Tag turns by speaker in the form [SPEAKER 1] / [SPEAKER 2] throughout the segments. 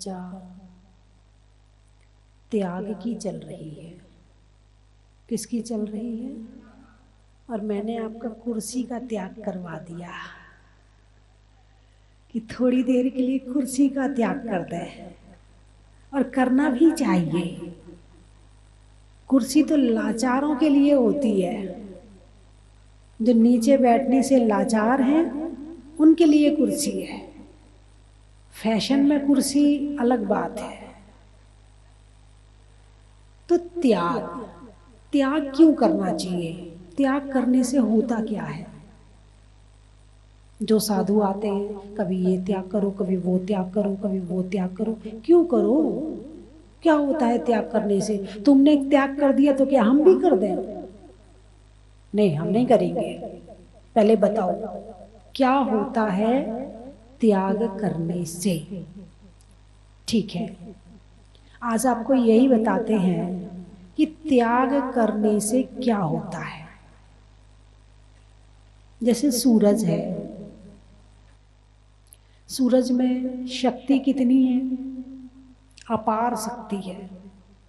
[SPEAKER 1] चर्चा त्याग की चल रही है। किसकी चल रही है? और मैंने आपका कुर्सी का त्याग करवा दिया कि थोड़ी देर के लिए कुर्सी का त्याग कर दे, और करना भी चाहिए। कुर्सी तो लाचारों के लिए होती है, जो नीचे बैठने से लाचार हैं उनके लिए कुर्सी है। फैशन में कुर्सी अलग बात है। तो त्याग, त्याग क्यों करना चाहिए? त्याग करने से होता क्या है? जो साधु आते हैं, कभी ये त्याग करो, कभी वो त्याग करो, कभी वो त्याग करो। क्यों करो? क्या होता है त्याग करने से? तुमने एक त्याग कर दिया तो क्या हम भी कर दें? नहीं, हम नहीं करेंगे। पहले बताओ क्या होता है त्याग करने से? ठीक है, आज आपको यही बताते हैं कि त्याग करने से क्या होता है। जैसे सूरज है, सूरज में शक्ति कितनी है? अपार शक्ति है।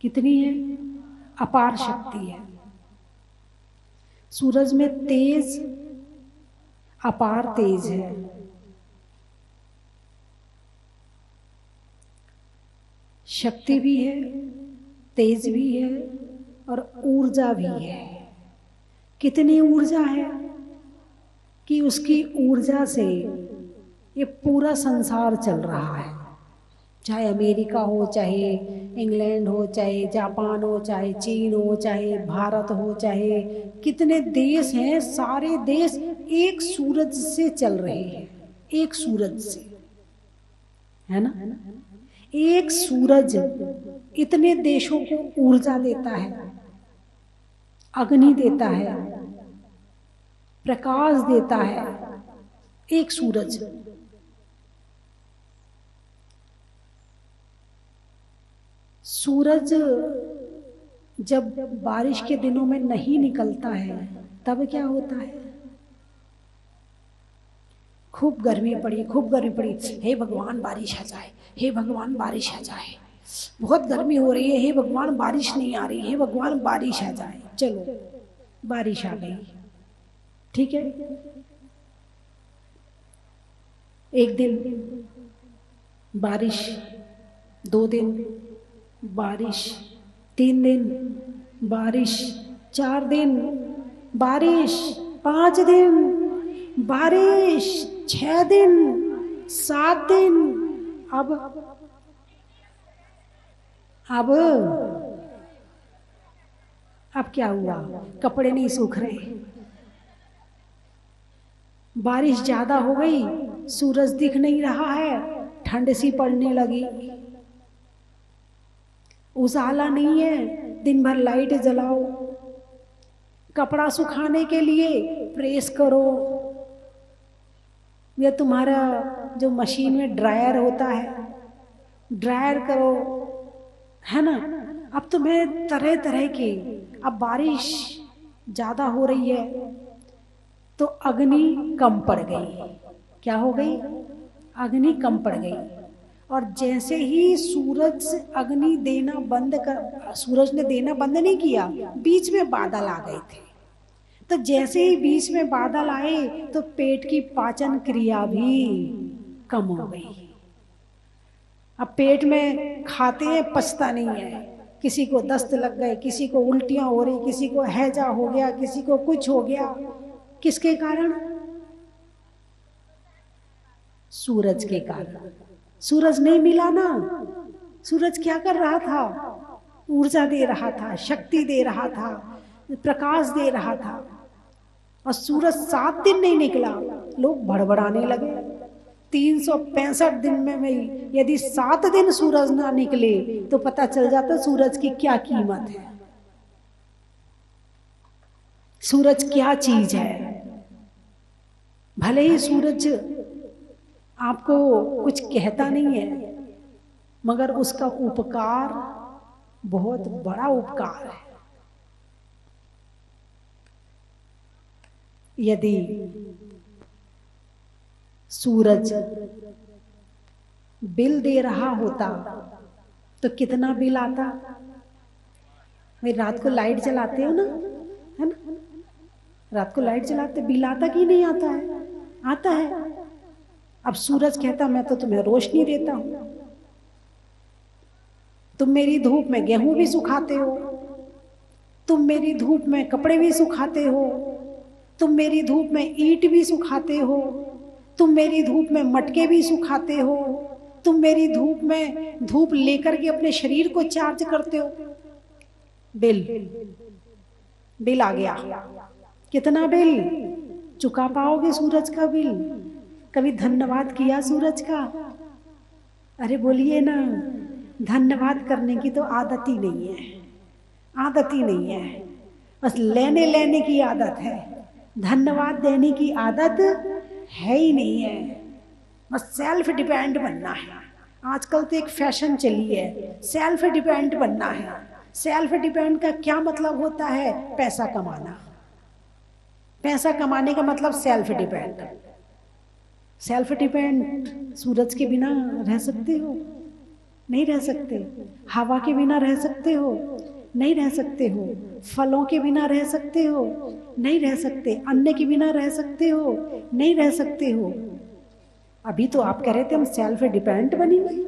[SPEAKER 1] कितनी है? अपार शक्ति है। सूरज में तेज, अपार तेज है। शक्ति भी है, तेज भी है, और ऊर्जा भी है। कितनी ऊर्जा है कि उसकी ऊर्जा से ये पूरा संसार चल रहा है। चाहे अमेरिका हो, चाहे इंग्लैंड हो, चाहे जापान हो, चाहे चीन हो, चाहे भारत हो, चाहे कितने देश हैं, सारे देश एक सूरज से चल रहे हैं। एक सूरज से, है ना? एक सूरज इतने देशों को ऊर्जा देता है, अग्नि देता है, प्रकाश देता है। एक सूरज। सूरज जब बारिश के दिनों में नहीं निकलता है तब क्या होता है? खूब गर्मी पड़ी, खूब गर्मी पड़ी, हे भगवान बारिश आ जाए, हे भगवान बारिश आ जाए। बहुत गर्मी हो रही है, हे भगवान बारिश नहीं आ रही, हे भगवान बारिश आ जाए। चलो बारिश आ गई, ठीक है। एक दिन बारिश, 2 दिन बारिश, 3 दिन बारिश, 4 दिन बारिश, 5 दिन बारिश, 6 दिन, 7 दिन। अब क्या हुआ? कपड़े नहीं सूख रहे, बारिश ज्यादा हो गई, सूरज दिख नहीं रहा है, ठंड सी पड़ने लगी, उजाला नहीं है, दिन भर लाइट जलाओ, कपड़ा सुखाने के लिए प्रेस करो, या तुम्हारा जो मशीन में ड्रायर होता है ड्रायर करो, है ना? अब तुम्हें तरह तरह के, अब बारिश ज्यादा हो रही है तो अग्नि कम पड़ गई। क्या हो गई? अग्नि कम पड़ गई। और जैसे ही सूरज अग्नि देना बंद कर, सूरज ने देना बंद नहीं किया, बीच में बादल आ गए थे। तो जैसे ही बीच में बादल आए तो पेट की पाचन क्रिया भी कम हो गई। अब पेट में खाते हैं, पचता नहीं है। किसी को दस्त लग गए, किसी को उल्टियां हो रही, किसी को हैजा हो गया, किसी को कुछ हो गया। किसके कारण? सूरज के कारण। सूरज नहीं मिला ना। सूरज क्या कर रहा था? ऊर्जा दे रहा था, शक्ति दे रहा था, प्रकाश दे रहा था। और सूरज 7 दिन नहीं निकला, लोग भड़बड़ाने लगे। 365 दिन में यदि 7 दिन सूरज ना निकले तो पता चल जाता सूरज की क्या कीमत है, सूरज क्या चीज है। भले ही सूरज आपको कुछ कहता नहीं है, मगर उसका उपकार बहुत बड़ा उपकार है। यदि सूरज बिल दे रहा होता तो कितना बिल आता। भाई रात को लाइट जलाते हो ना, है ना, रात को लाइट जलाते, बिल आता कि नहीं आता है? आता है। अब सूरज कहता मैं तो तुम्हें रोशनी देता हूं, तुम मेरी धूप में गेहूं भी सुखाते हो, तुम मेरी धूप में कपड़े भी सुखाते हो, तुम मेरी धूप में ईंट भी सुखाते हो, तुम मेरी धूप में मटके भी सुखाते हो, तुम मेरी धूप में धूप लेकर के अपने शरीर को चार्ज करते हो। बिल, बिल आ गया। कितना बिल चुका पाओगे सूरज का बिल? कभी धन्यवाद किया सूरज का? अरे बोलिए ना, धन्यवाद करने की तो आदत ही नहीं है, आदत ही नहीं है, बस लेने लेने की आदत है, धन्यवाद देने की आदत है ही नहीं है। बस सेल्फ डिपेंड बनना है। आजकल तो एक फैशन चली है, सेल्फ डिपेंड बनना है। सेल्फ डिपेंड का क्या मतलब होता है? पैसा कमाना। पैसा कमाने का मतलब सेल्फ डिपेंड। सेल्फ डिपेंड सूरज के बिना रह सकते हो? नहीं रह सकते। हवा के बिना रह सकते हो? नहीं रह सकते हो। फलों के बिना रह सकते हो? नहीं रह सकते। अन्न के बिना रह सकते हो? नहीं रह सकते हो। अभी तो आप कह रहे थे हम सेल्फ डिपेंड बनेंगे,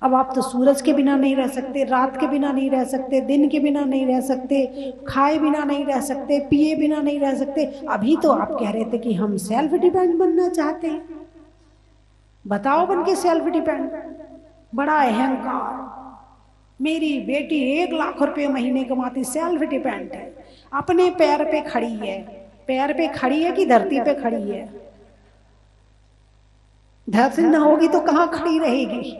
[SPEAKER 1] अब आप तो सूरज के बिना नहीं रह सकते, रात के बिना नहीं रह सकते, दिन के बिना नहीं रह सकते, खाए बिना नहीं रह सकते, पिए बिना नहीं रह सकते। अभी तो आप कह रहे थे कि हम सेल्फ डिपेंड बनना चाहते हैं। बताओ बन के सेल्फ डिपेंड। बड़ा अहंकार। मेरी बेटी 1 लाख रुपए महीने कमाती, सेल्फ डिपेंड है, अपने पैर पे खड़ी है। पैर पे खड़ी है कि धरती पे खड़ी है? धरती ना होगी तो कहाँ खड़ी रहेगी?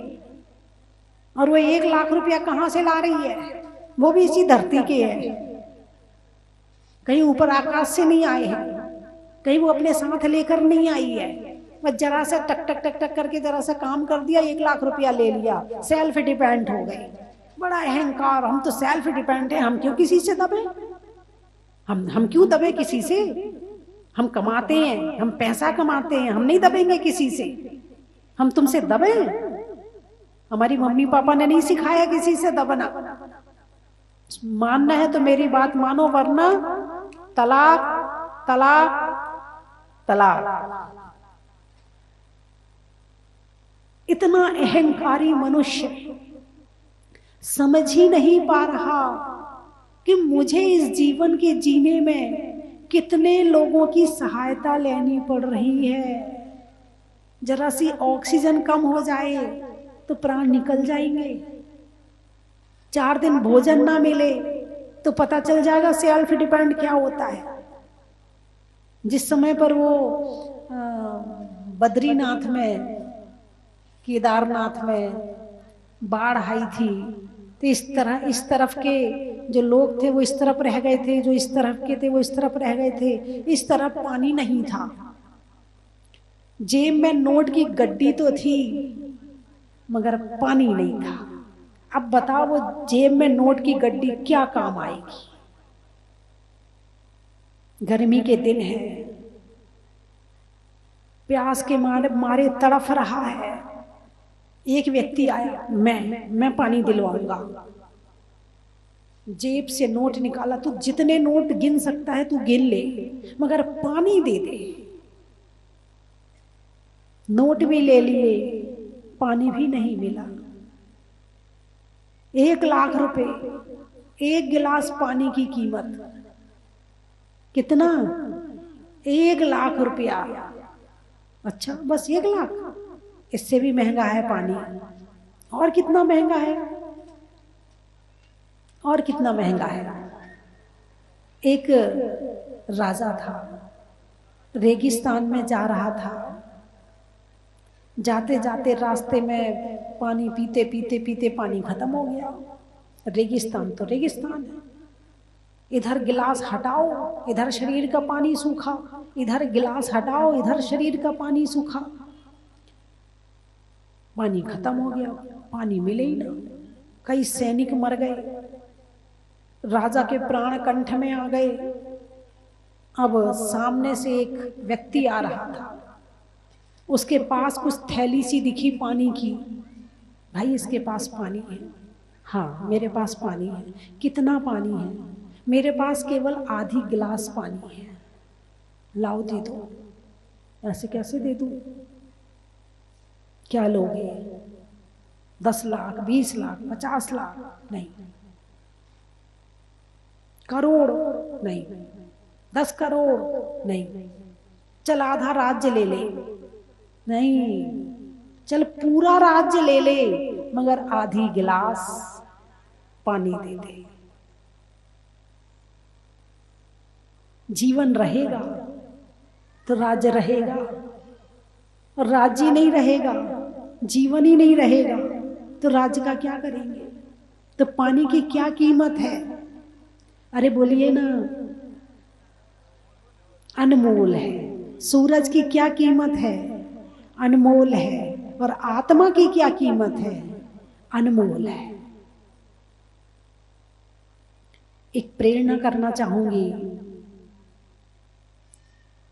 [SPEAKER 1] और वो 1 लाख रुपया कहाँ से ला रही है? वो भी इसी धरती के है, कहीं ऊपर आकाश से नहीं आए हैं, कहीं वो अपने साथ लेकर नहीं आई है। बस जरा सा टक टक टक टक करके जरा सा काम कर दिया, 1 लाख रुपया ले लिया, सेल्फ डिपेंड हो गए। बड़ा अहंकार, हम तो सेल्फ डिपेंड है, हम क्यों किसी से दबे? हम क्यों दबे किसी से? हम कमाते हैं, हम पैसा कमाते हैं, हम नहीं दबेंगे किसी से। हम तुमसे दबे? हमारी मम्मी पापा ने नहीं सिखाया किसी से दबना। मानना है तो मेरी बात मानो, वरना तलाक तलाक तलाक। इतना अहंकारी मनुष्य समझ ही नहीं पा रहा कि मुझे इस जीवन के जीने में कितने लोगों की सहायता लेनी पड़ रही है। जरा सी ऑक्सीजन कम हो जाए तो प्राण निकल जाएंगे। 4 दिन भोजन ना मिले तो पता चल जाएगा सेल्फ डिपेंड क्या होता है। जिस समय पर वो बद्रीनाथ में, केदारनाथ में बाढ़ आई थी, तो इस तरफ के जो लोग थे वो इस तरफ रह गए थे, जो इस तरफ के थे वो इस तरफ रह गए थे। इस तरफ पानी नहीं था, जेब में नोट की गड्डी तो थी मगर पानी नहीं था। अब बताओ वो जेब में नोट की गड्डी क्या काम आएगी? गर्मी के दिन है, प्यास के मारे तड़फ रहा है। एक व्यक्ति आया, मैं पानी दिलवाऊंगा। जेब से नोट निकाला, तू जितने नोट गिन सकता है तू गिन ले, मगर पानी दे दे। नोट भी ले लिए, पानी भी नहीं मिला। 1 लाख रुपए, 1 गिलास पानी की कीमत कितना? 1 लाख रुपया। अच्छा बस 1 लाख? इससे भी महंगा है पानी। और कितना महंगा है? और कितना महंगा है? एक राजा था, रेगिस्तान में जा रहा था। जाते जाते रास्ते में पानी पीते पीते पीते पानी खत्म हो गया। रेगिस्तान तो रेगिस्तान है, इधर गिलास हटाओ इधर शरीर का पानी सूखा, इधर गिलास हटाओ इधर शरीर का पानी सूखा। पानी खत्म हो गया, पानी मिले ही ना। कई सैनिक मर गए, राजा के प्राण कंठ में आ गए। अब सामने से एक व्यक्ति आ रहा था, उसके पास कुछ थैली सी दिखी पानी की, भाई इसके पास पानी है, हाँ मेरे पास पानी है। कितना पानी है? मेरे पास केवल आधी गिलास पानी है, लाओ दे दो। ऐसे कैसे दे दूं? क्या लोगे? 10 लाख, 20 लाख, 50 लाख? नहीं। करोड़? नहीं। 10 करोड़? नहीं। चल आधा राज्य ले ले? नहीं। चल पूरा राज्य ले ले, मगर आधी गिलास पानी दे दे। जीवन रहेगा तो राज्य रहेगा, और राज्य नहीं रहेगा, जीवन ही नहीं रहेगा, तो राज्य का क्या करेंगे? तो पानी की क्या कीमत है? अरे बोलिए ना, अनमोल है। सूरज की क्या कीमत है? अनमोल है। और आत्मा की क्या कीमत है? अनमोल है। एक प्रेरणा करना चाहूंगी,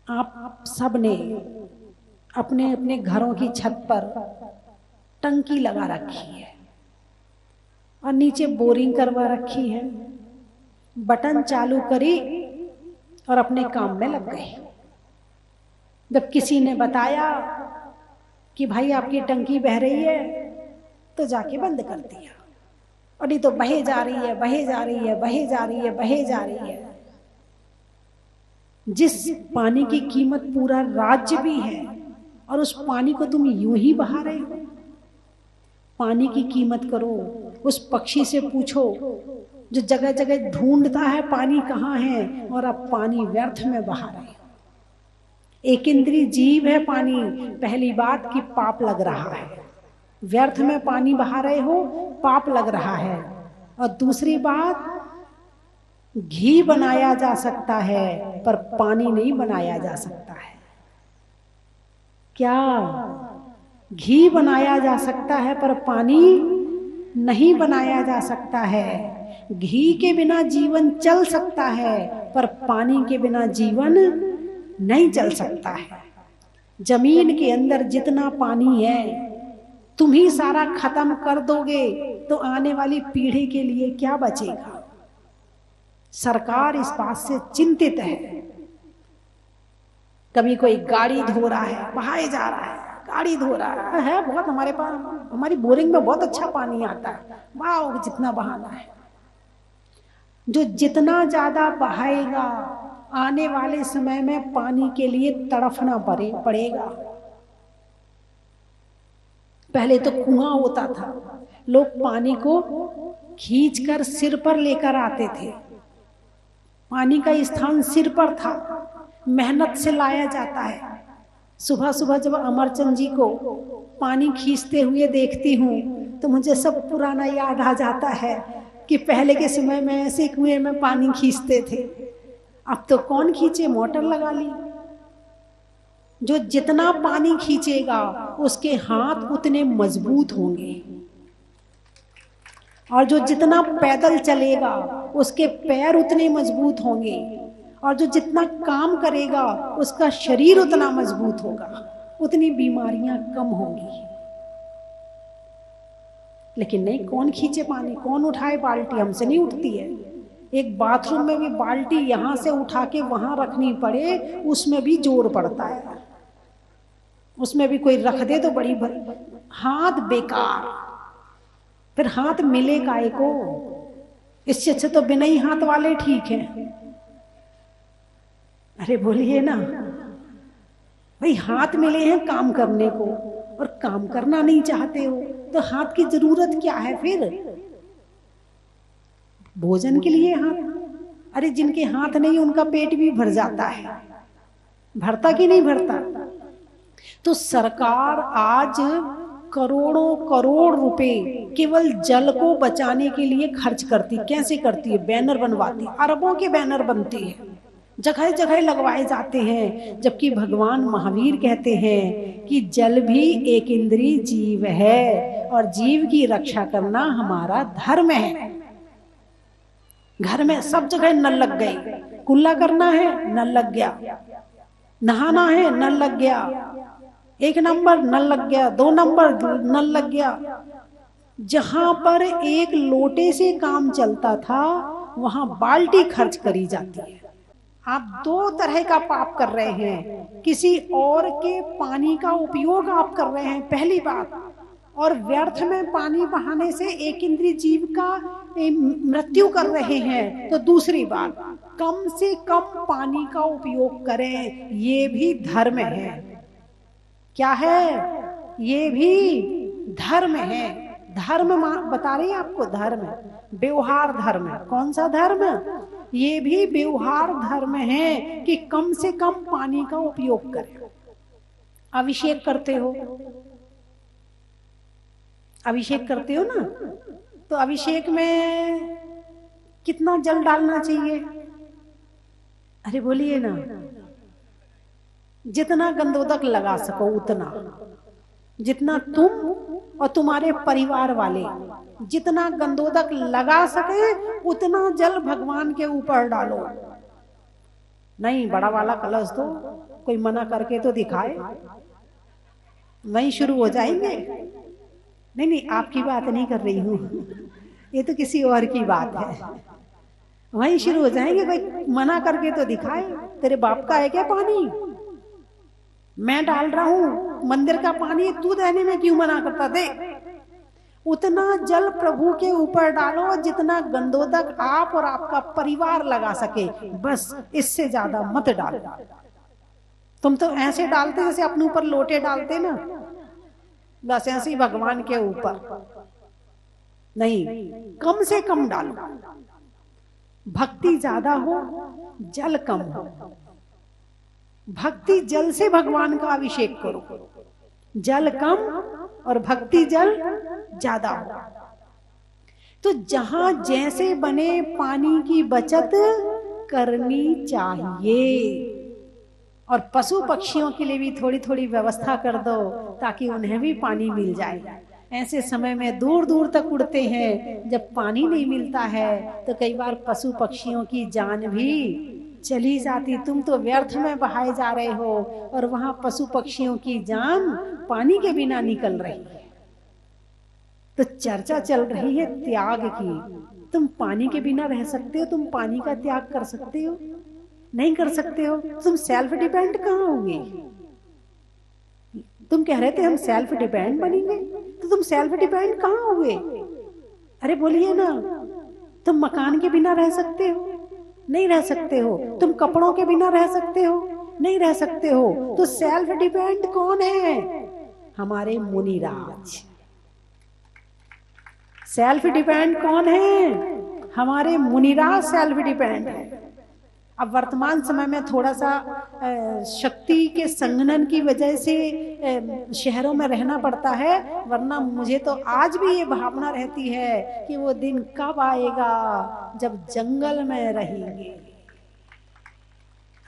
[SPEAKER 1] आप सब ने अपने अपने घरों की छत पर टंकी लगा रखी है और नीचे बोरिंग करवा रखी है। बटन चालू करी और अपने काम में लग गए। जब किसी ने बताया कि भाई आपकी टंकी बह रही है, तो जाके बंद कर दिया, और ये तो बहे जा रही है, बहे जा रही है, बहे जा रही है, बहे जा रही है। जिस पानी की कीमत पूरा राज्य भी है, और उस पानी को तुम यूं ही बहा रहे हो। पानी की कीमत करो। उस पक्षी से पूछो जो जगह जगह ढूंढता है पानी कहाँ है, और अब पानी व्यर्थ में बहा रहे हो। एक इंद्रिय जीव है पानी। पहली बात कि पाप लग रहा है, व्यर्थ में पानी बहा रहे हो, पाप लग रहा है। और दूसरी बात, घी बनाया जा सकता है पर पानी नहीं बनाया जा सकता है। क्या? घी बनाया जा सकता है पर पानी नहीं बनाया जा सकता है। घी के बिना जीवन चल सकता है पर पानी के बिना जीवन नहीं चल सकता है। जमीन के अंदर जितना पानी है तुम ही सारा खत्म कर दोगे तो आने वाली पीढ़ी के लिए क्या बचेगा? सरकार इस बात से चिंतित है। कभी कोई गाड़ी धो रहा है, बहाए जा रहा है, गाड़ी धो रहा है बहुत, हमारे पास हमारी बोरिंग में बहुत अच्छा पानी आता है, वाह जितना बहाना है। जो जितना ज्यादा बहाएगा आने वाले समय में पानी के लिए तड़फना पड़ेगा। पहले तो कुआं होता था, लोग पानी को खींचकर सिर पर लेकर आते थे। पानी का स्थान सिर पर था, मेहनत से लाया जाता है। सुबह सुबह जब अमरचंद जी को पानी खींचते हुए देखती हूँ तो मुझे सब पुराना याद आ जाता है कि पहले के समय में ऐसे कुएं में पानी खींचते थे। अब तो कौन खींचे, मोटर लगा ली। जो जितना पानी खींचेगा उसके हाथ उतने मजबूत होंगे, और जो जितना पैदल चलेगा उसके पैर उतने मजबूत होंगे, और जो जितना काम करेगा उसका शरीर उतना मजबूत होगा, उतनी बीमारियां कम होंगी। लेकिन नहीं, कौन खींचे पानी, कौन उठाए बाल्टी? हमसे नहीं उठती है। एक बाथरूम में भी बाल्टी यहां से उठा के वहां रखनी पड़े, उसमें भी जोर पड़ता है। उसमें भी कोई रख दे तो बड़ी हाथ बेकार, फिर हाथ मिले काहे को? इससे अच्छा तो बिना ही हाथ वाले ठीक है। अरे बोलिए ना भाई, हाथ मिले हैं काम करने को और काम करना नहीं चाहते हो तो हाथ की जरूरत क्या है फिर? भोजन के लिए हाथ। अरे जिनके हाथ नहीं उनका पेट भी भर जाता है, भरता कि नहीं भरता? तो सरकार आज करोड़ों करोड़ रुपए केवल जल को बचाने के लिए खर्च करती। कैसे करती है? बैनर बनवाती, अरबों के बैनर बनते हैं, जगह जगह लगवाए जाते हैं। जबकि भगवान महावीर कहते हैं कि जल भी एक इंद्रिय जीव है और जीव की रक्षा करना हमारा धर्म है। घर में सब जगह नल लग गए, कुल्ला करना है नल लग गया, नहाना है नल लग गया, 1 नंबर नल लग गया, 2 नंबर नल लग गया। जहां पर एक लोटे से काम चलता था वहां बाल्टी खर्च करी जाती है। आप 2 तरह का पाप कर रहे हैं, किसी और के पानी का उपयोग आप कर रहे हैं, पहली बात, और व्यर्थ में पानी बहाने से एक इंद्रिय जीव का मृत्यु कर रहे हैं। तो दूसरी बात, कम से कम पानी का उपयोग करें, ये भी धर्म है। क्या है? ये भी धर्म है। धर्म बता रही है आपको, धर्म, व्यवहार धर्म। कौन सा धर्म? ये भी व्यवहार धर्म है कि कम से कम पानी का उपयोग करें। अभिषेक करते हो, अभिषेक करते हो ना, तो अभिषेक में कितना जल डालना चाहिए? अरे बोलिए ना, जितना गंधोदक लगा सको उतना, जितना तुम और तुम्हारे परिवार वाले जितना गंधोदक लगा सके उतना जल भगवान के ऊपर डालो। नहीं, बड़ा वाला कलश दो, कोई मना करके तो दिखाए, वहीं शुरू हो जाएंगे। नहीं नहीं, आपकी बात नहीं कर रही हूं, ये तो किसी और की बात है। वहीं शुरू हो जाएंगे, कोई मना करके तो दिखाए, तेरे बाप का है क्या पानी? मैं डाल रहा हूं मंदिर का पानी, तू देने में क्यों मना करता? दे, उतना जल प्रभु के ऊपर डालो जितना गंधोदक आप और आपका परिवार लगा सके, बस, इससे ज्यादा मत डालो। तुम तो ऐसे डालते जैसे अपने ऊपर लोटे डालते ना, बस ऐसे ही भगवान के ऊपर। नहीं, कम से कम डालो। भक्ति ज्यादा हो, जल कम हो। भक्ति जल से भगवान का अभिषेक करो, जल कम और भक्ति जल ज्यादा हो। तो जहां जैसे बने पानी की बचत करनी चाहिए, और पशु पक्षियों के लिए भी थोड़ी थोड़ी व्यवस्था कर दो ताकि उन्हें भी पानी मिल जाए। ऐसे समय में दूर दूर तक उड़ते हैं, जब पानी नहीं मिलता है तो कई बार पशु पक्षियों की जान भी चली जाती। तुम तो व्यर्थ में बहाए जा रहे हो और वहां पशु पक्षियों की जान पानी के बिना निकल रही है। तो चर्चा चल रही है त्याग की। तुम पानी के बिना रह सकते हो? तुम पानी का त्याग कर सकते हो? नहीं कर सकते हो। तुम सेल्फ डिपेंड कहाँ होंगे? तुम कह रहे थे हम सेल्फ डिपेंड बनेंगे, तो तुम सेल्फ डिपेंड कहाँ होगे? अरे बोलिए ना। तुम मकान के बिना रह सकते हो? नहीं रह सकते हो। तुम कपड़ों के बिना रह सकते हो? नहीं रह सकते हो। तो सेल्फ डिपेंड कौन है? हमारे मुनिराज। सेल्फ डिपेंड कौन है? हमारे मुनिराज सेल्फ डिपेंड है। अब वर्तमान समय में थोड़ा सा शक्ति के संघनन की वजह से शहरों में रहना पड़ता है, वरना मुझे तो आज भी ये भावना रहती है कि वो दिन कब आएगा जब जंगल में रहेंगे।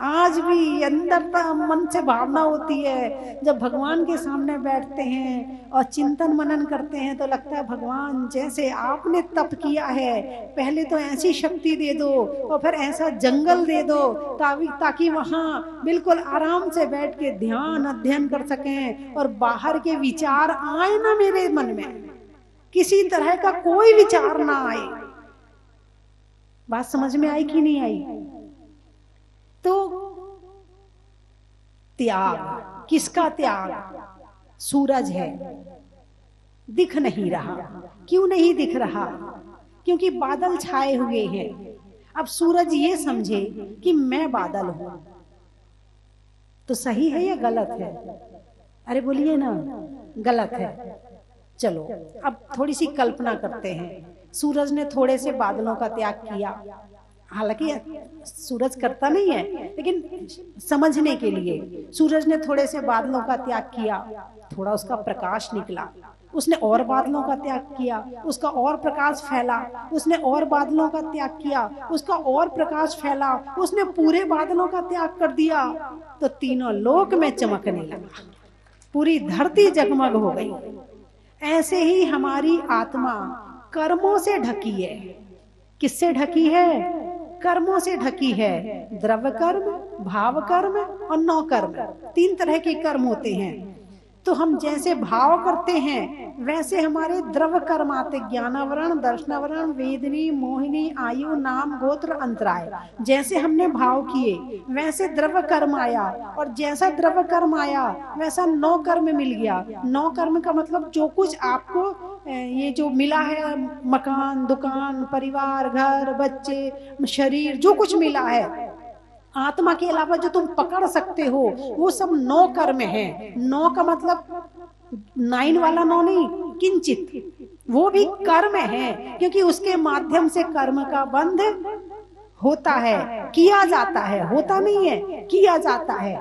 [SPEAKER 1] आज भी अंदर मन से भावना होती है, जब भगवान के सामने बैठते हैं और चिंतन मनन करते हैं तो लगता है भगवान जैसे आपने तप किया है, पहले तो ऐसी शक्ति दे दो और फिर ऐसा जंगल दे दो ताकि वहां बिल्कुल आराम से बैठ के ध्यान अध्ययन कर सकें और बाहर के विचार आए ना मेरे मन में, किसी तरह का कोई विचार ना आए। बात समझ में आई कि नहीं आई? तो त्याग, किसका त्याग? सूरज है, दिख नहीं रहा। क्यों नहीं दिख रहा? क्योंकि बादल छाए हुए हैं। अब सूरज ये समझे कि मैं बादल हूं, तो सही है या गलत है? अरे बोलिए ना, गलत है। चलो अब थोड़ी सी कल्पना करते हैं। सूरज ने थोड़े से बादलों का त्याग किया, हालांकि सूरज करता नहीं है, लेकिन समझने के लिए सूरज ने थोड़े से बादलों का त्याग किया, थोड़ा उसका प्रकाश निकला, उसने और बादलों का त्याग किया, उसका और प्रकाश फैला, उसने और बादलों का त्याग किया, उसका और प्रकाश फैला, उसने पूरे बादलों का त्याग कर दिया, तो तीनों लोक में चमकने लगा, पूरी धरती जगमग हो गई। ऐसे ही हमारी आत्मा कर्मों से ढकी है। किससे ढकी है? कर्मों से ढकी है। द्रव्य कर्म, भाव कर्म और नौ कर्म, 3 तरह के कर्म होते हैं। तो हम जैसे भाव करते हैं वैसे हमारे द्रव कर्म आते, ज्ञानावरण, दर्शनावरण, वेदनी, मोहिनी, आयु, नाम, गोत्र, अंतराय। जैसे हमने भाव किए वैसे द्रव कर्म आया, और जैसा द्रव कर्म आया वैसा 9 कर्म मिल गया। 9 कर्म का मतलब जो कुछ आपको ये जो मिला है, मकान, दुकान, परिवार, घर, बच्चे, शरीर, जो कुछ मिला है, आत्मा के अलावा जो तुम पकड़ सकते हो वो सब 9 कर्म है। 9 का मतलब 9 वाला 9 नहीं, किंचित, वो भी कर्म है, क्योंकि उसके माध्यम से कर्म का बंध होता है, किया जाता है, होता नहीं है, किया जाता है।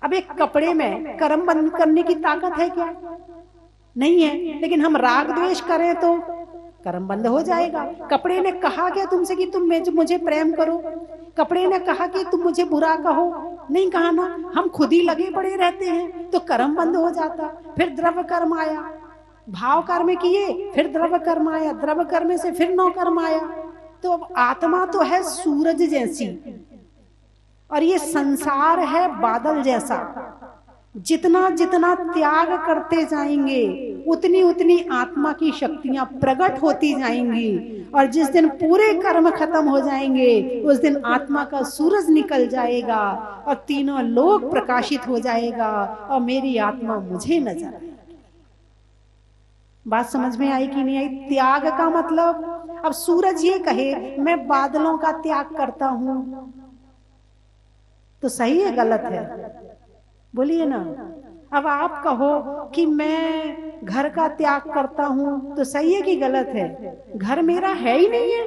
[SPEAKER 1] अब एक कपड़े में कर्म बंद करने की ताकत है क्या? नहीं है। लेकिन हम राग द्वेष करें तो कर्म बंद हो जाएगा। कपड़े ने कहा क्या तुमसे कि तुम मुझे प्रेम करो? कपड़े ने कहा कि तुम मुझे बुरा कहो? नहीं कहा ना। हम खुद ही लगे पड़े रहते हैं तो कर्म बंद हो जाता। फिर द्रव्य कर्म आया, भाव कर्म किए, फिर द्रव्य कर्म आया, द्रव्य कर्म से फिर 9 कर्म आया। तो अब आत्मा तो है सूरज जैसी, और ये संसार है बादल जैसा। जितना जितना त्याग करते जाएंगे उतनी उतनी आत्मा की शक्तियां प्रकट होती जाएंगी, और जिस दिन पूरे कर्म खत्म हो जाएंगे उस दिन आत्मा का सूरज निकल जाएगा और तीनों लोक प्रकाशित हो जाएगा और मेरी आत्मा मुझे नजर आएगी। बात समझ में आई कि नहीं आई? त्याग का मतलब, अब सूरज ये कहे मैं बादलों का त्याग करता हूं तो सही है गलत है? बोलिए ना। अब आप कहो कि मैं घर का त्याग करता हूं तो सही है कि गलत है? घर मेरा है ही नहीं है,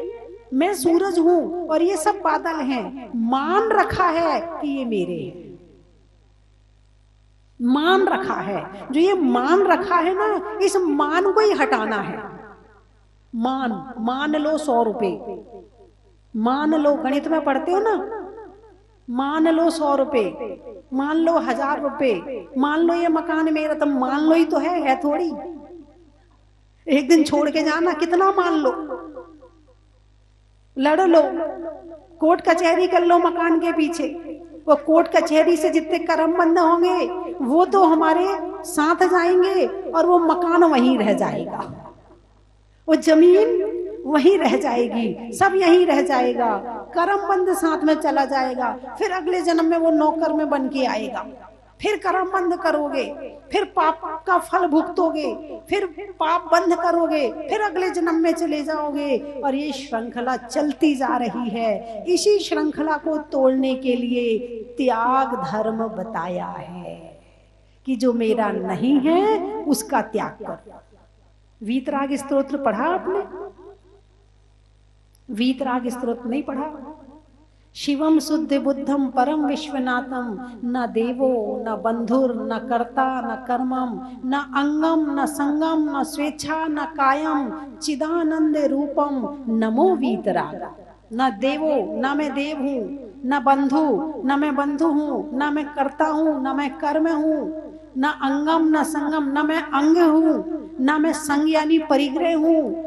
[SPEAKER 1] मैं सूरज हूं और ये सब बादल हैं। मान रखा है कि ये मेरे हैं, मान रखा है। जो ये मान रखा है ना, इस मान को ही हटाना है। मान लो 100 रुपए, मान लो, गणित में पढ़ते हो ना, मान लो 100 रुपए, मान लो 1000 रुपए, मान लो ये मकान मेरा, तो मान लो ही तो है थोड़ी। एक दिन छोड़ के जाना, कितना मान लो, लड़ लो, कोर्ट कचहरी कर लो मकान के पीछे। वो कोर्ट कचहरी से जितने कर्म बंद होंगे वो तो हमारे साथ जाएंगे और वो मकान वहीं रह जाएगा, वो जमीन वहीं रह जाएगी, सब यहीं रह जाएगा, कर्म बंद साथ में चला जाएगा। फिर अगले जन्म में वो नौकर में बन के आएगा, फिर कर्म बंद करोगे, फिर पाप का फल भुगतोगे, फिर पाप बंद करोगे, फिर अगले जन्म में चले जाओगे, और ये श्रृंखला चलती जा रही है। इसी श्रृंखला को तोड़ने के लिए त्याग धर्म बताया है कि जो मेरा नहीं है उसका त्याग कर। वीतराग स्तोत्र पढ़ा आपने? वीतराग स्तोत्र नहीं पढ़ा? शिवम शुद्ध बुद्धम परम विश्वनाथम, न देवो न बंधुर न कर्ता न कर्मम, न अंगम न संगम न स्वेच्छा न कायम, चिदानंद रूपम नमो वीतराग। न देवो, न मैं देव हूँ, न बंधु, न मैं बंधु हूँ, न मैं कर्ता हूँ, न मैं कर्म हूँ, न अंगम न संगम, न मैं अंग हूँ, न मैं संग यानी परिग्रह हूँ,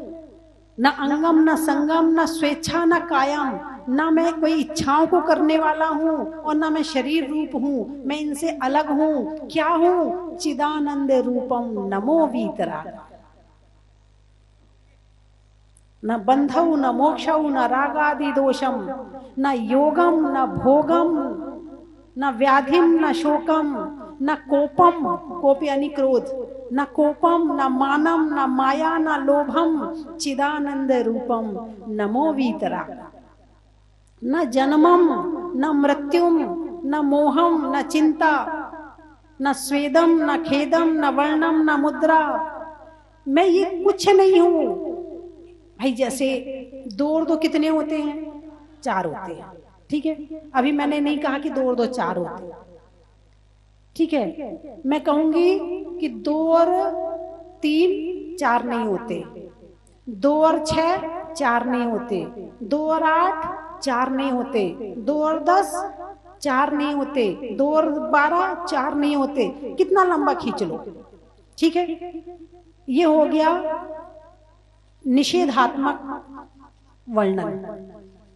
[SPEAKER 1] न अंगम न संगम, न स्वेच्छा न कायम, न मैं कोई इच्छाओं को करने वाला हूँ और न मैं शरीर रूप हूँ, मैं इनसे अलग हूँ। क्या हूँ? चिदानंद रूपम नमो वीतराग। न बंधौ न मोक्षौ न रागादि दोषम, न योगम न भोगम, न व्याधिम न शोकम, न कोपम, कोप यानी क्रोध, न कोपम न मानम न माया न लोभम, चिदानंद रूपम नमो वीतराग। न जन्मम न मृत्युम न मोहम न चिंता, न स्वेदम न खेदम न वर्णम न मुद्रा। मैं ये कुछ नहीं हूं। भाई जैसे 2 और 2 कितने होते हैं? 4 होते हैं, ठीक है। अभी मैंने नहीं कहा कि 2 और 2 4 होते हैं, ठीक है। मैं कहूंगी कि 2 और 3 4 नहीं होते, 2 और 6 4 नहीं होते, 2 और 8 4 नहीं होते, 2 और 10 4 नहीं होते, 2 और 12 4 नहीं होते। कितना लंबा खींच लो, ठीक है। ये हो गया निषेधात्मक वर्णन।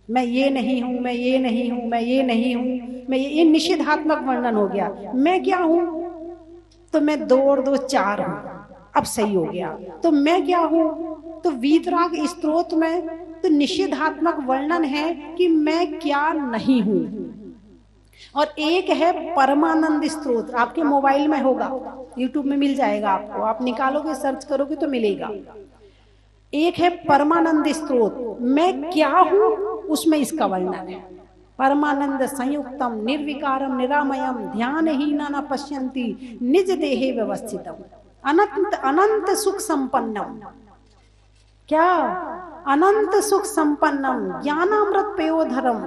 [SPEAKER 1] मैं ये नहीं हूं, मैं ये नहीं हूं, मैं ये नहीं हूं, मैं ये निषेधात्मक वर्णन हो गया। मैं क्या हूं? तो मैं 2 और 2 4 हूं, अब सही हो गया। तो मैं क्या हूं? तो वीतराग स्त्रोत में तो निषेधात्मक वर्णन है कि मैं क्या नहीं हूं। और एक है परमानंद स्त्रोत, आपके मोबाइल में होगा, यूट्यूब में मिल जाएगा आपको, आप निकालोगे सर्च करोगे तो मिलेगा। एक है परमानंद स्त्रोत, मैं क्या हूं, उसमें इसका वर्णन है। परमानंद संयुक्तम निर्विकारम निरामयम ध्यानहीना न पश्यन्ति निज देहे व्यवस्थितम अनंत अनंत सुख संपन्नम। क्या? अनंत सुख संपन्नम ज्ञानामृत पयोधरम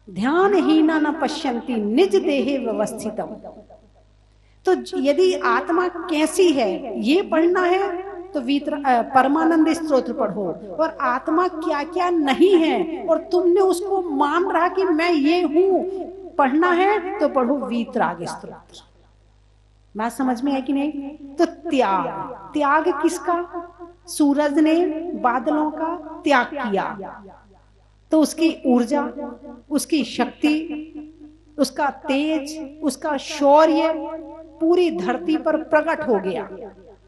[SPEAKER 1] ध्यानहीना न पश्यन्ति निज देहे व्यवस्थितम। तो यदि आत्मा कैसी है ये पढ़ना है तो परमानंद स्तोत्र पढ़ो। और आत्मा क्या क्या नहीं है और तुमने उसको मान रहा कि मैं ये हूं, पढ़ना है तो पढ़ो वीतराग स्तोत्र। बात समझ में है कि नहीं? तो त्याग, त्याग किसका? सूरज ने बादलों का त्याग किया तो उसकी ऊर्जा, उसकी शक्ति, उसका तेज, उसका शौर्य पूरी धरती पर प्रकट हो गया।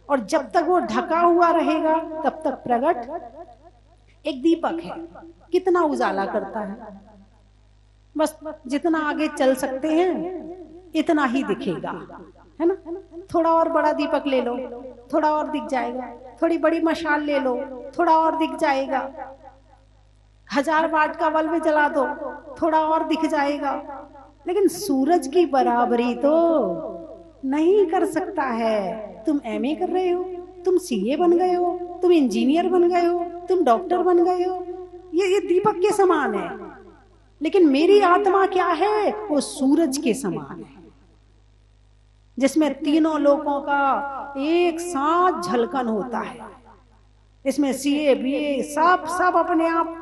[SPEAKER 1] और जब तक वो ढका हुआ रहेगा तब तक प्रकट। एक दीपक है, कितना उजाला करता है? बस जितना आगे चल सकते हैं इतना ही दिखेगा, है ना? थोड़ा और बड़ा दीपक ले लो, थोड़ा और दिख जाएगा। थोड़ी बड़ी मशाल ले लो, थोड़ा और दिख जाएगा। 1000 वाट का बल्ब जला दो, थोड़ा और दिख जाएगा। लेकिन सूरज की बराबरी तो नहीं कर सकता है। तुम एमए कर रहे हो, तुम सीए बन गए हो, तुम इंजीनियर बन गए हो, तुम डॉक्टर बन गए हो, ये दीपक के समान है। लेकिन मेरी आत्मा क्या है? वो सूरज के समान है, जिसमें तीनों लोगों का एक साथ झलकन होता है। इसमें सीए बीए सब अपने आप,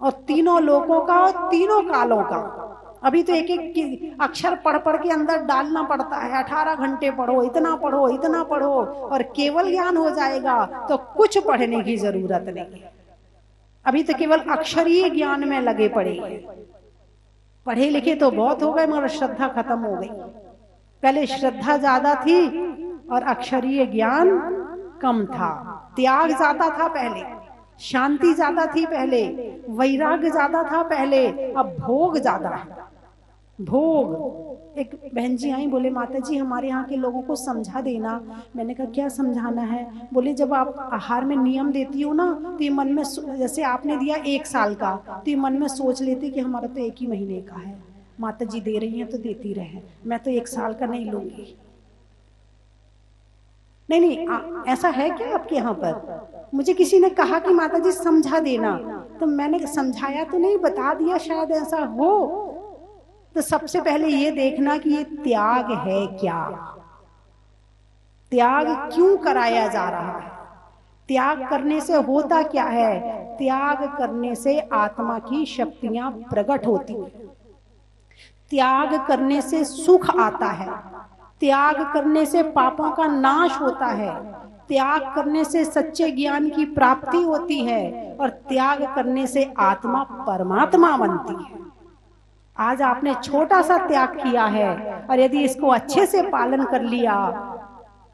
[SPEAKER 1] और तीनों लोगों का और तीनों कालों का। अभी तो एक एक अक्षर पढ़ पढ़ के अंदर डालना पड़ता है। 18 घंटे पढ़ो, इतना पढ़ो, इतना पढ़ो, और केवल ज्ञान हो जाएगा तो कुछ पढ़ने की जरूरत नहीं। अभी तो केवल अक्षरीय ज्ञान में लगे पड़े हैं। पढ़े लिखे तो बहुत हो गए मगर श्रद्धा खत्म हो गई। पहले श्रद्धा ज्यादा थी और अक्षरीय ज्ञान कम था। त्याग ज्यादा था पहले, शांति ज्यादा थी पहले, वैराग्य ज्यादा था पहले, अब भोग ज्यादा है। भोग। एक बहन जी आई, बोले माता जी हमारे यहाँ के लोगों को समझा देना। मैंने कहा क्या समझाना है? बोले जब आप आहार में नियम देती हो ना तो ये मन में, जैसे आपने दिया 1 साल का, तो ये मन में सोच लेते कि हमारा तो 1 ही महीने का है, माता जी दे रही हैं तो देती रहे, मैं तो 1 साल का नहीं लूंगी। नहीं, ऐसा है क्या आपके यहाँ पर? मुझे किसी ने कहा कि माता जी समझा देना, तो मैंने समझाया तो नहीं, बता दिया। शायद ऐसा हो तो सबसे पहले ये देखना कि ये त्याग है क्या, त्याग क्यों कराया जा रहा है, त्याग करने से होता क्या है। त्याग करने से आत्मा की शक्तियां प्रकट होती हैं, त्याग करने से सुख आता है, त्याग करने से पापों का नाश होता है, त्याग करने से सच्चे ज्ञान की प्राप्ति होती है, और त्याग करने से आत्मा परमात्मा बनती है। आज आपने छोटा सा त्याग किया है, और यदि इसको अच्छे से पालन कर लिया,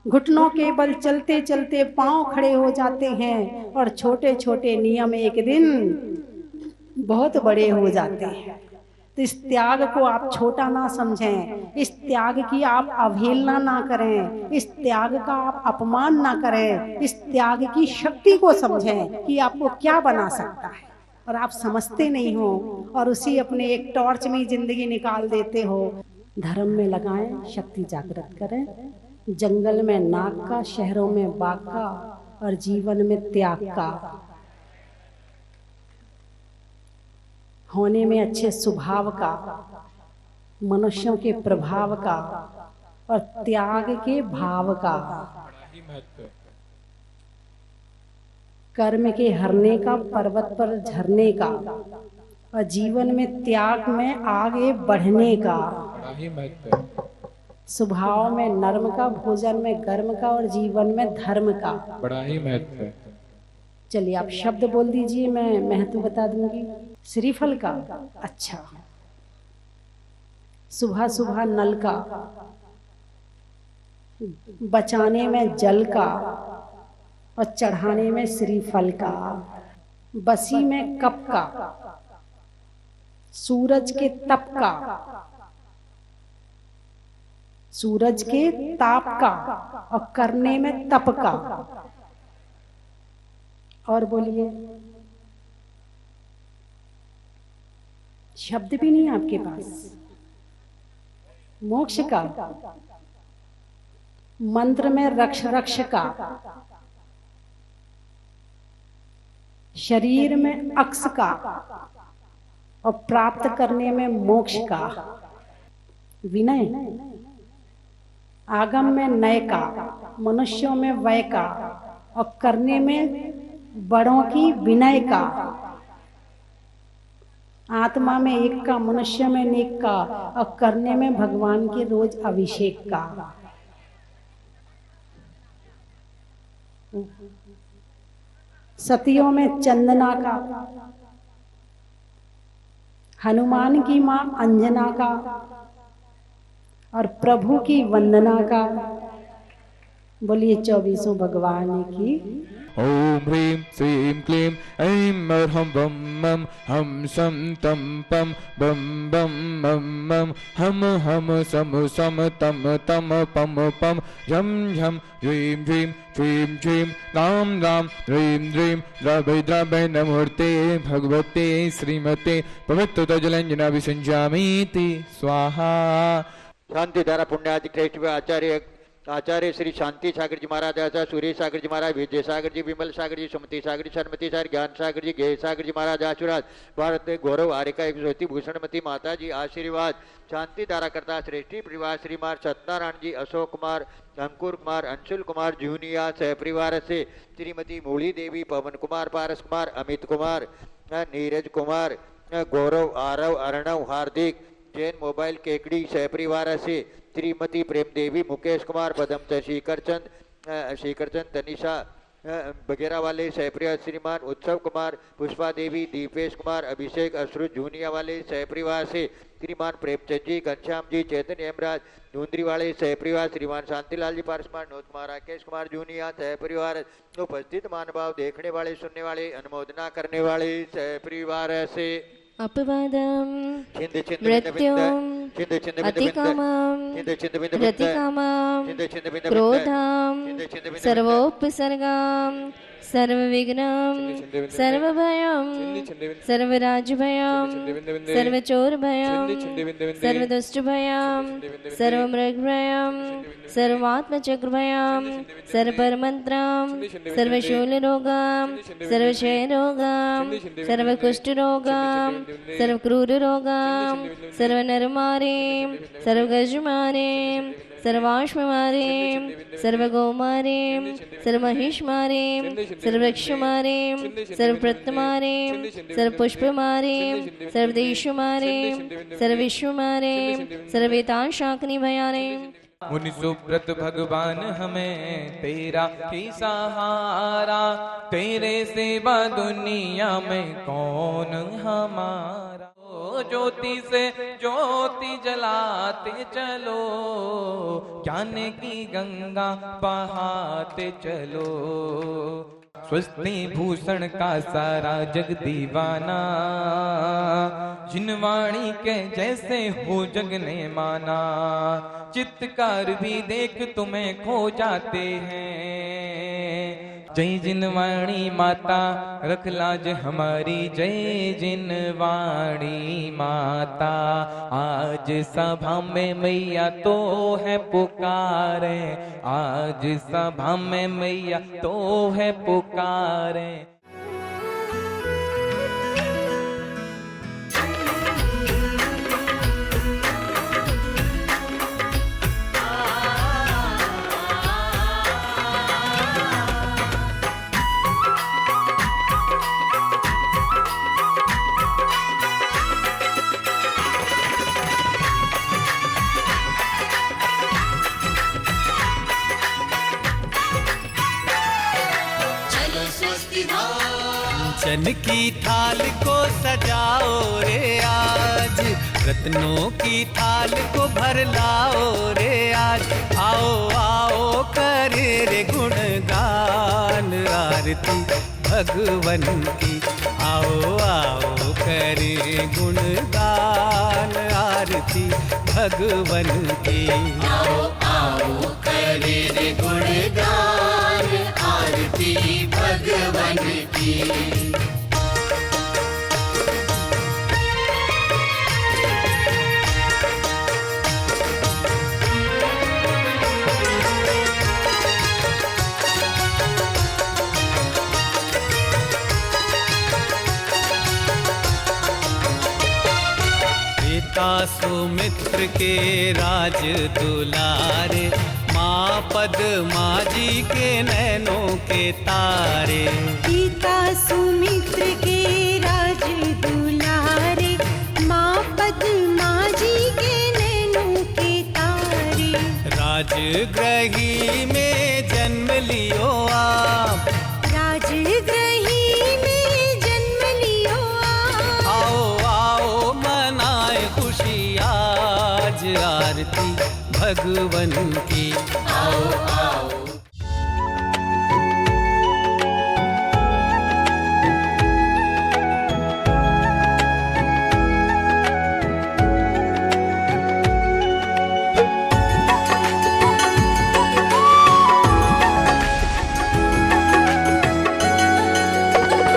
[SPEAKER 1] घुटनों के बल चलते चलते पांव खड़े हो जाते हैं, और छोटे छोटे नियम एक दिन बहुत बड़े हो जाते हैं। तो इस त्याग को आप छोटा ना समझें, इस त्याग की आप अवहेलना ना करें, इस त्याग का आप अपमान ना करें, इस त्याग की शक्ति को समझें कि आपको क्या बना सकता है। और आप समझते नहीं हो और उसी अपने एक टॉर्च में जिंदगी निकाल देते हो। धर्म में लगाएं, शक्ति जागृत करें, जंगल में नाग का, शहरों में बाघ का, और जीवन में त्याग का, होने में अच्छे स्वभाव का, मनुष्यों के प्रभाव का, और त्याग के भाव का, कर्म के हरने का, पर्वत पर झरने का, और जीवन में त्याग में आगे बढ़ने का, स्वभाव में नर्म का, भोजन में गर्म का, और जीवन में धर्म का। बड़ा ही महत्व है। चलिए आप शब्द बोल दीजिए, मैं महत्व बता दूंगी। श्रीफल का, अच्छा। सुबह सुबह नल का, बचाने में जल का और चढ़ाने में श्रीफल का, बसी में कप का, सूरज के तप का, सूरज के ताप का और करने में तप का। और बोलिए, शब्द भी नहीं आपके पास। मोक्ष का, मंत्र में रक्ष रक्ष का, शरीर में अक्ष का और प्राप्त करने में मोक्ष का। विनय, आगम में नय का, मनुष्यों में वय का और करने में बड़ों की विनय का। आत्मा में एक का, मनुष्य में नेक का और करने में भगवान के रोज अभिषेक का। सतियों में चंदना का, हनुमान की मां अंजना का और प्रभु की वंदना का। बोलिए 24 भगवान की।
[SPEAKER 2] ओम ह्रीं श्रीं क्लीं ऐं अर्हं बम मम हम सम तम पम बम बम मम मम हम हम सम सम तम तम पम पम झम झम ह्रीं ह्रीं श्रीं श्रीं राम राम ह्रीं ह्रीं द्रवै द्रवै नमोर्ते भगवते श्रीमते पवित्र जलांजनाभिषिञ्चामीति स्वाहा।
[SPEAKER 3] शांति धारा पुण्यादि श्रेष्ठ आचार्य श्री शांति सागर जी महाराज, आचार्य सूर्य सागर जी महाराज, विजय सागर जी, विमल सागर जी, सुमति सागर जी, शर्मति सागर, ज्ञान सागर जी, गेय सागर जी महाराज आशीर्वाद, भारत गौरव आरिका एक ज्योति भूषणमती माता जी आशीर्वाद। शांति धारा करता श्रेष्ठी परिवार श्रीमान सत्यनारायण जी, अशोक कुमार, अंकुर कुमार, अंशुल कुमार जूनिया सह परिवार से श्रीमती मूली देवी, पवन कुमार, पारस कुमार, अमित कुमार, नीरज कुमार, गौरव, आरव, अर्णव, हार्दिक, जैन मोबाइल केकड़ी सह परिवार से श्रीमती प्रेम देवी, मुकेश कुमार, पदम शीकरचंद, तनिषा बगेरा वाले सहपरिवार श्रीमान उत्सव कुमार, पुष्पा देवी, दीपेश कुमार, अभिषेक अश्रु जूनिया वाले सहपरिवार से श्रीमान प्रेमचंद जी, घनश्याम जी, चैतन्य हेमराज धुंदरी वाले सहपरिवार श्रीमान शांतिलाल जी पारसमान, नोत कुमार, राकेश कुमार जूनिया सहपरिवार, उपस्थित महानुभाव, देखने वाले, सुनने वाले, अनुमोदना करने वाले सहपरिवार से
[SPEAKER 4] अपवादं मृत्युं अतिकामं रतिकामं क्रोधं सर्वोपसर्गां सर्वविघ्नं सर्वभयं सर्वराजभयं सर्वचोरभयं सर्वदुष्टभयं सर्वमृगभयं सर्वात्मचक्रभयं सर्वपरमन्त्रं सर्वशूलरोगं सर्वक्षयरोगं सर्वकुष्ठरोगं सर्वक्रूररोगं सर्वनरमारीं सर्वगजमारीं सर्वाश्वमारीं सर्वगौमारीं सर्वमहिषमारीं सर्ववृक्षमारीं सर्वप्रत्तमारीं सर्वपुष्पमारीं सर्वदेशमारीं सर्वविश्वमारीं सर्वेताशाकिनी भयानीं।
[SPEAKER 2] मुनि सुब्रत भगवान हमें तेरा ही सहारा, तेरे सिवा दुनिया में कौन हमारा। ज्योति से ज्योति जलाते चलो, ज्ञान की गंगा बहाते चलो। स्वस्ति भूषण का सारा जग दीवाना, जिन वाणी के जैसे हो जग ने माना। चित्तकार भी देख तुम्हें खो जाते हैं। जय जिनवाणी माता रख लाज हमारी, जय जिनवाणी माता। आज सभा में मैया तो है पुकारे, आज सभा में मैया तो है पुकारे।
[SPEAKER 5] चन की थाल को सजाओ रे आज, रत्नों की थाल को भर लाओ रे आज, आओ आओ करे रे गुणगान आरती भगवन की, आओ आओ करे गुणगान आरती भगवन की,
[SPEAKER 6] आओ आओ करे रे गुणगान आरती भगवन की।
[SPEAKER 5] सुमित्र के राज दुलारे, माँ पद्मा जी के नैनों के तारे।
[SPEAKER 7] पिता सुमित्र के राज दुलारे, माँ पद्मा जी के नैनों के तारे।
[SPEAKER 5] राजगृही में जन्म लियो आप,
[SPEAKER 7] राजगृही में जन्म लियो आप।
[SPEAKER 5] आओ आओ मनाए खुशी आज आरती भगवन की,
[SPEAKER 6] आओ आओ